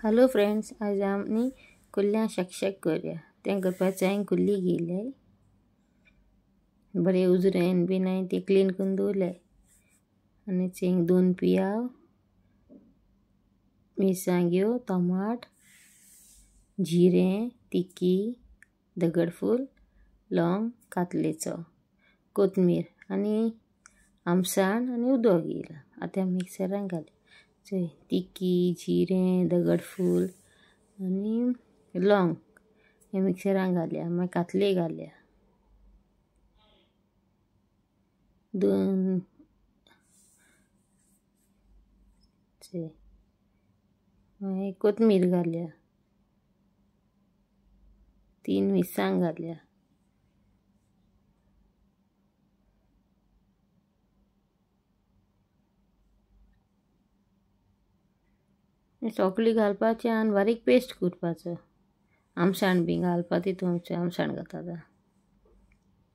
Hello friends, आज आम्ही कुल्ल्यां शकशक करूया। तें करपाचें हांवें कुल्ली घेयल्याय, बरें उजरें बीन हांवें ती क्लीन करून दवरल्याय आनी थिंग 2 पियाव, मिरसांग्यो, टमाट, जिरें, तिकी, दगडफूल, लवंग, कातलेचो, कोथमीर आनी आमसाण आनी उदक घेयलां। आतां मिक्सरान घाल तिकी, जिरें, दगडफूल आनी लवंग हे मिक्सरान घालया। मागीर कातले घालया, 2 मागीर कोथमीर घालया, 3 मिरसांग घालया, सोकली घालपाचें आनी बारीक पेस्ट करपाचो। आमसाण बी घालपा तितून आमसाण घालता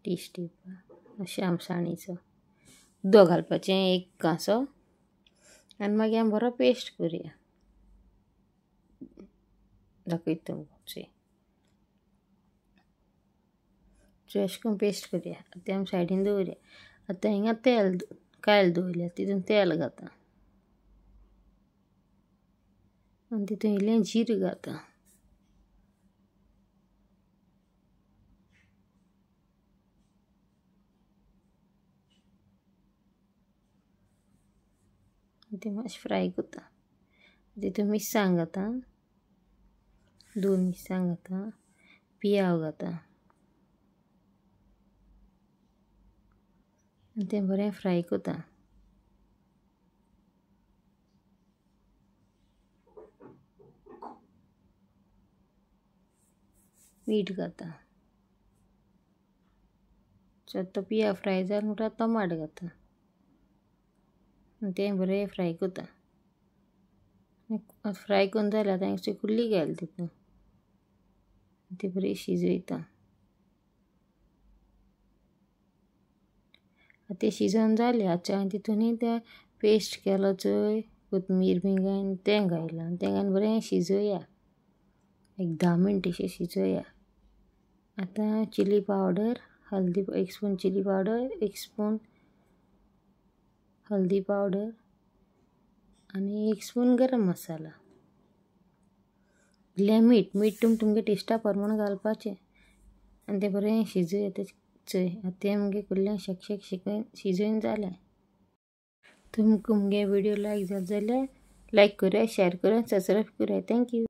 टेस्ट येवपा अशें आमसाणीचो। उदक घालपाचें 1 कांसो आनी मागीर आमी बरो पेस्ट करुया। दाखयता तुमकां अशें करून पेस्ट करुया। आतां आमी सायडीन दवरया। आतां हिंगा तेल कायल दवरल्या, तितून तेल घाता आनी तितून इल्लें जीरें घाता। ते मातशें फ्राय करता। तितून मिरसांग घाता, 2 मिरसांग घाता, पियाव घाता आनी तें बरें फ्राय करता। मीठ घाता। तो पियाव फ्राय जालो म्हणटच टमाट घाता आनी तें बरें फ्राय करता। फ्राय करून जालें, आतां हांवें कुल्ली घाल तितून ती बरी शिजयता। तें शिजोवन जालें, आतां हांवें तितून तें पेस्ट केलो चोय कोथमीर बी घालून तें घायलां आनी तें घालून बरें शिजोवया, 10 मिनट अशें शिजोवया। आतां चिली पावडर, हल्दी 1 स्पून चिली पावडर, 1 स्पून हल्दी पावडर आनी 1 स्पून गरम मसाला, इल्लें मीठ तुमगे टेस्टा प्रमाण घालपाचें आनी तें बरें शिजोवया चोय। आतां तें मगे कुल्ल्यां शकशक शिजोवन जालें। तुमकां मगे विडियो लायक जालो जाल्यार लायक करुया, शेअर करुया, सबस्क्रायब करुया। Thank you.